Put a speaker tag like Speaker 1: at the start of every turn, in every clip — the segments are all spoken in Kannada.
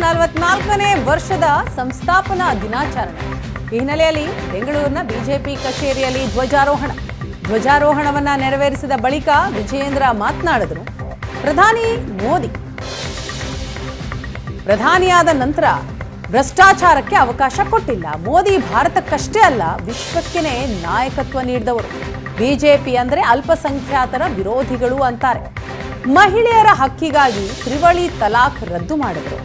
Speaker 1: 44ನೇ ವರ್ಷದ ಸಂಸ್ಥಾಪನಾ ದಿನಾಚರಣೆ ಹಿನ್ನೆಲೆಯಲ್ಲಿ ಬೆಂಗಳೂರಿನ ಬಿಜೆಪಿ ಕಚೇರಿಯಲ್ಲಿ ಧ್ವಜಾರೋಹಣವನ್ನ ನೆರವೇರಿಸಿದ ಬಳಿಕ ವಿಜಯೇಂದ್ರ ಮಾತನಾಡಿದರು. ಪ್ರಧಾನಿ ಮೋದಿ ಪ್ರಧಾನಿಯಾದ ನಂತರ ಭ್ರಷ್ಟಾಚಾರಕ್ಕೆ ಅವಕಾಶ ಕೊಟ್ಟಿಲ್ಲ. ಮೋದಿ ಭಾರತಕ್ಕಷ್ಟೇ ಅಲ್ಲ, ವಿಶ್ವಕ್ಕೇನೆ ನಾಯಕತ್ವ ನೀಡಿದವರು. ಬಿಜೆಪಿ ಅಂದ್ರೆ ಅಲ್ಪಸಂಖ್ಯಾತರ ವಿರೋಧಿಗಳು ಅಂತಾರೆ. ಮಹಿಳೆಯರ ಹಕ್ಕಿಗಾಗಿ ತ್ರಿವಳಿ ತಲಾಖ್ ರದ್ದು ಮಾಡಿದರು.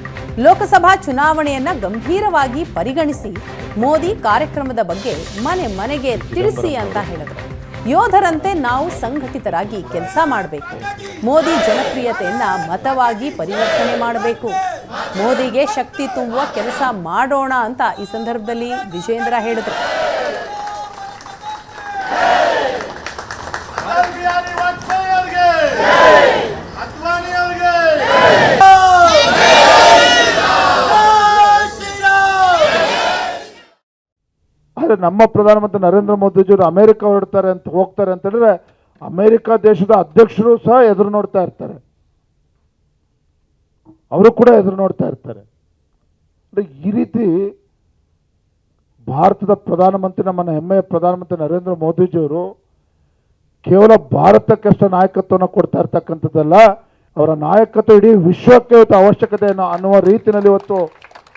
Speaker 1: ಲೋಕಸಭಾ ಚುನಾವಣೆಯನ್ನ ಗಂಭೀರವಾಗಿ ಪರಿಗಣಿಸಿ ಮೋದಿ ಕಾರ್ಯಕ್ರಮದ ಬಗ್ಗೆ ಮನೆ ಮನೆಗೆ ತಿಳಿಸಿ ಅಂತ ಹೇಳಿದರು. ಯೋಧರಂತೆ ನಾವು ಸಂಘಟಿತರಾಗಿ ಕೆಲಸ ಮಾಡಬೇಕು. ಮೋದಿ ಜನಪ್ರಿಯತೆಯನ್ನ ಮತವಾಗಿ ಪರಿವರ್ತನೆ ಮಾಡಬೇಕು. ಮೋದಿಗೆ ಶಕ್ತಿ ತುಂಬುವ ಕೆಲಸ ಮಾಡೋಣ ಅಂತ ಈ ಸಂದರ್ಭದಲ್ಲಿ ವಿಜಯೇಂದ್ರ ಹೇಳಿದರು.
Speaker 2: ನಮ್ಮ ಪ್ರಧಾನಮಂತ್ರಿ ನರೇಂದ್ರ ಮೋದಿಜಿಯವರು ಅಮೆರಿಕ ಹೋಗ್ತಾರೆ ಅಂತ ಹೇಳಿದ್ರೆ ಅಮೆರಿಕ ದೇಶದ ಅಧ್ಯಕ್ಷರು ಸಹ ಎದುರು ನೋಡ್ತಾ ಇರ್ತಾರೆ, ಅವರು ಕೂಡ ಎದುರು ನೋಡ್ತಾ ಇರ್ತಾರೆ. ಈ ರೀತಿ ಭಾರತದ ಪ್ರಧಾನಮಂತ್ರಿ, ನಮ್ಮ ಹೆಮ್ಮೆಯ ಪ್ರಧಾನಮಂತ್ರಿ ನರೇಂದ್ರ ಮೋದಿಜಿಯವರು ಕೇವಲ ಭಾರತಕ್ಕಷ್ಟು ನಾಯಕತ್ವವನ್ನು ಕೊಡ್ತಾ ಇರ್ತಕ್ಕಂಥದ್ದಲ್ಲ, ಅವರ ನಾಯಕತ್ವ ಇಡೀ ವಿಶ್ವಕ್ಕೆ ಇವತ್ತು ಅವಶ್ಯಕತೆ ಅನ್ನುವ ರೀತಿಯಲ್ಲಿ ಇವತ್ತು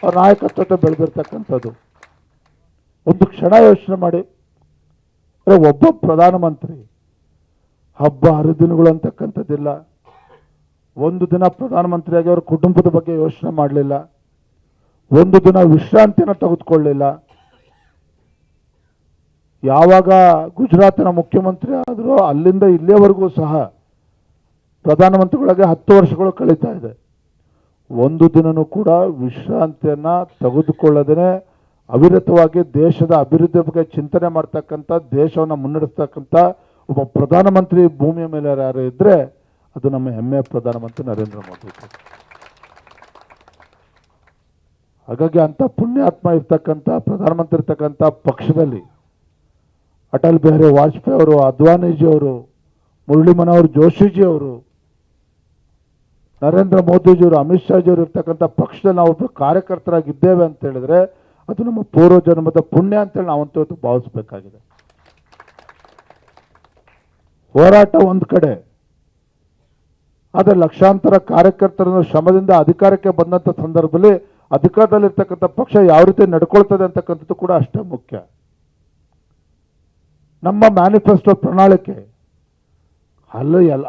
Speaker 2: ಅವರ ನಾಯಕತ್ವ ಬೆಳೆದಿರ್ತಕ್ಕಂಥದ್ದು. ಒಂದು ಕ್ಷಣ ಯೋಚನೆ ಮಾಡಿ, ಒಬ್ಬ ಪ್ರಧಾನಮಂತ್ರಿ ಹಬ್ಬ ಹರಿದಿನಗಳು ಅಂತಕ್ಕಂಥದ್ದಿಲ್ಲ. ಒಂದು ದಿನ ಪ್ರಧಾನಮಂತ್ರಿಯಾಗಿ ಅವರ ಕುಟುಂಬದ ಬಗ್ಗೆ ಯೋಚನೆ ಮಾಡಲಿಲ್ಲ, ಒಂದು ದಿನ ವಿಶ್ರಾಂತಿಯನ್ನು ತೆಗೆದುಕೊಳ್ಳಲಿಲ್ಲ. ಯಾವಾಗ ಗುಜರಾತಿನ ಮುಖ್ಯಮಂತ್ರಿ ಆದರೂ ಅಲ್ಲಿಂದ ಇಲ್ಲಿಯವರೆಗೂ ಸಹ ಪ್ರಧಾನಮಂತ್ರಿಗಳಿಗೆ 10 ವರ್ಷಗಳು ಕಳೀತಾ ಇದೆ. ಒಂದು ದಿನನೂ ಕೂಡ ವಿಶ್ರಾಂತಿಯನ್ನು ತೆಗೆದುಕೊಳ್ಳದೇ ಅವಿರತವಾಗಿ ದೇಶದ ಅಭಿವೃದ್ಧಿ ಬಗ್ಗೆ ಚಿಂತನೆ ಮಾಡ್ತಕ್ಕಂಥ, ದೇಶವನ್ನು ಮುನ್ನಡೆಸ್ತಕ್ಕಂಥ ಒಬ್ಬ ಪ್ರಧಾನಮಂತ್ರಿ ಭೂಮಿಯ ಮೇಲೆ ಯಾರು ಇದ್ರೆ ಅದು ನಮ್ಮ ಹೆಮ್ಮೆಯ ಪ್ರಧಾನಮಂತ್ರಿ ನರೇಂದ್ರ ಮೋದಿ. ಹಾಗಾಗಿ ಅಂತ ಪುಣ್ಯಾತ್ಮ ಇರ್ತಕ್ಕಂಥ ಪ್ರಧಾನಮಂತ್ರಿ ಇರ್ತಕ್ಕಂಥ ಪಕ್ಷದಲ್ಲಿ ಅಟಲ್ ಬಿಹಾರಿ ವಾಜಪೇಯಿ ಅವರು, ಅದ್ವಾನಿಜಿ ಅವರು, ಮುರಳಿ ಮನೋಹರ್ ಜೋಶಿಜಿ ಅವರು, ನರೇಂದ್ರ ಮೋದಿಜಿಯವರು, ಅಮಿತ್ ಶಾಜಿಯವರು ಇರ್ತಕ್ಕಂಥ ಪಕ್ಷದಲ್ಲಿ ನಾವು ಕಾರ್ಯಕರ್ತರಾಗಿದ್ದೇವೆ ಅಂತ ಹೇಳಿದ್ರೆ ಅದು ನಮ್ಮ ಪೂರ್ವ ಜನ್ಮದ ಪುಣ್ಯ ಅಂತೇಳಿ ನಾವಂತೂ ಭಾವಿಸಬೇಕಾಗಿದೆ. ಹೋರಾಟ ಒಂದು ಕಡೆ, ಆದರೆ ಲಕ್ಷಾಂತರ ಕಾರ್ಯಕರ್ತರ ಶ್ರಮದಿಂದ ಅಧಿಕಾರಕ್ಕೆ ಬಂದಂಥ ಸಂದರ್ಭದಲ್ಲಿ ಅಧಿಕಾರದಲ್ಲಿರ್ತಕ್ಕಂಥ ಪಕ್ಷ ಯಾವ ರೀತಿ ನಡ್ಕೊಳ್ತದೆ ಅಂತಕ್ಕಂಥದ್ದು ಕೂಡ ಅಷ್ಟೇ ಮುಖ್ಯ. ನಮ್ಮ ಮ್ಯಾನಿಫೆಸ್ಟೋ ಪ್ರಣಾಳಿಕೆ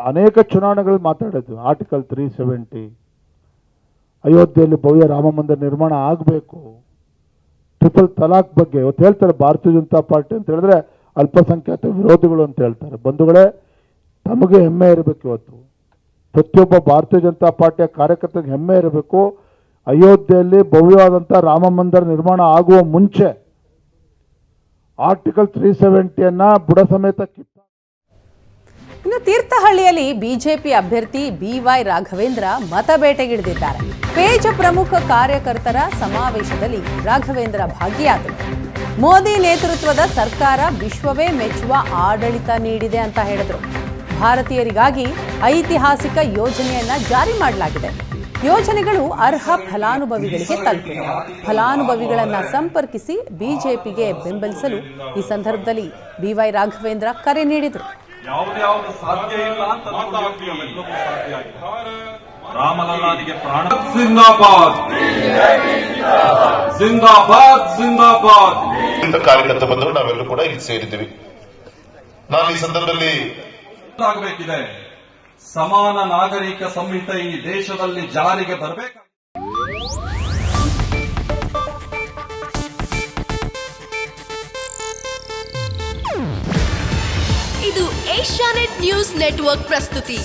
Speaker 2: ಅನೇಕ ಚುನಾವಣೆಗಳು ಮಾತಾಡಿದ್ವಿ. ಆರ್ಟಿಕಲ್ 370, ಅಯೋಧ್ಯೆಯಲ್ಲಿ ಭವ್ಯ ರಾಮ ಮಂದಿರ ನಿರ್ಮಾಣ ಆಗಬೇಕು, ಟ್ರಿಪಲ್ ತಲಾಕ್ ಬಗ್ಗೆ ಇವತ್ತು ಹೇಳ್ತಾರೆ ಭಾರತೀಯ ಜನತಾ ಪಾರ್ಟಿ ಅಂತ ಹೇಳಿದ್ರೆ ಅಲ್ಪಸಂಖ್ಯಾತ ವಿರೋಧಿಗಳು ಅಂತ ಹೇಳ್ತಾರೆ. ಬಂಧುಗಳೇ, ತಮಗೆ ಹೆಮ್ಮೆ ಇರಬೇಕು. ಇವತ್ತು ಪ್ರತಿಯೊಬ್ಬ ಭಾರತೀಯ ಜನತಾ ಪಾರ್ಟಿಯ ಕಾರ್ಯಕರ್ತರಿಗೆ ಹೆಮ್ಮೆ ಇರಬೇಕು. ಅಯೋಧ್ಯೆಯಲ್ಲಿ ಭವ್ಯವಾದಂಥ ರಾಮ ಮಂದಿರ ನಿರ್ಮಾಣ ಆಗುವ ಮುಂಚೆ ಆರ್ಟಿಕಲ್ 370 ಬುಡ ಸಮೇತ
Speaker 1: ಇನ್ನು ತೀರ್ಥಹಳ್ಳಿಯಲ್ಲಿ ಬಿಜೆಪಿ ಅಭ್ಯರ್ಥಿ BY ರಾಘವೇಂದ್ರ ಮತಬೇಟೆಗಿಳಿದಿದ್ದಾರೆ. ಪೇಜ ಪ್ರಮುಖ ಕಾರ್ಯಕರ್ತರ ಸಮಾವೇಶದಲ್ಲಿ ರಾಘವೇಂದ್ರ ಭಾಗಿಯಾದರು. ಮೋದಿ ನೇತೃತ್ವದ ಸರ್ಕಾರ ವಿಶ್ವವೇ ಮೆಚ್ಚುವ ಆಡಳಿತ ನೀಡಿದೆ ಅಂತ ಹೇಳಿದರು. ಭಾರತೀಯರಿಗಾಗಿ ಐತಿಹಾಸಿಕ ಯೋಜನೆಯನ್ನ ಜಾರಿ ಮಾಡಲಾಗಿದೆ. ಯೋಜನೆಗಳು ಅರ್ಹ ಫಲಾನುಭವಿಗಳಿಗೆ ತಲುಪಿವೆ. ಫಲಾನುಭವಿಗಳನ್ನ ಸಂಪರ್ಕಿಸಿ ಬಿಜೆಪಿಗೆ ಬೆಂಬಲಿಸಲು ಈ ಸಂದರ್ಭದಲ್ಲಿ BY ರಾಘವೇಂದ್ರ ಕರೆ ನೀಡಿದರು.
Speaker 3: ಯಾವ್ದು ಸಾಧ್ಯ ಇಲ್ಲ ಅಂತ ರಾಮಲಲ್ಲಾನಿಗೆ ಪ್ರಾಣ. ಜಿಂದಾಬಾದ್ ಜಿಂದಾಬಾದ್ ಜಿಂದಾಬಾದ್.
Speaker 4: ಕಾರ್ಯಕರ್ತ ಬಂದರು ನಾವೆಲ್ಲರೂ ಕೂಡ ಇಲ್ಲಿ ಸೇರಿದ್ದೀವಿ. ನಾನು ಈ ಸಂದರ್ಭದಲ್ಲಿ
Speaker 3: ಆಗಬೇಕಿದೆ, ಸಮಾನ ನಾಗರಿಕ ಸಂಹಿತೆ ಈ ದೇಶದಲ್ಲಿ ಜಾರಿಗೆ ಬರಬೇಕು.
Speaker 5: ಇದು ಏಷ್ಯಾನೆಟ್ ನ್ಯೂಸ್ ನೆಟ್ವರ್ಕ್ ಪ್ರಸ್ತುತಿ.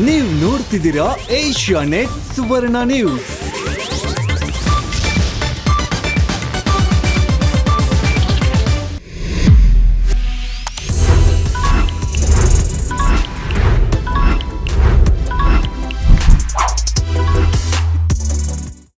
Speaker 6: ನೀವು ನೋಡ್ತಿದ್ದೀರಾ ಏಷ್ಯಾನೆಟ್ ಸುವರ್ಣ ನ್ಯೂಸ್.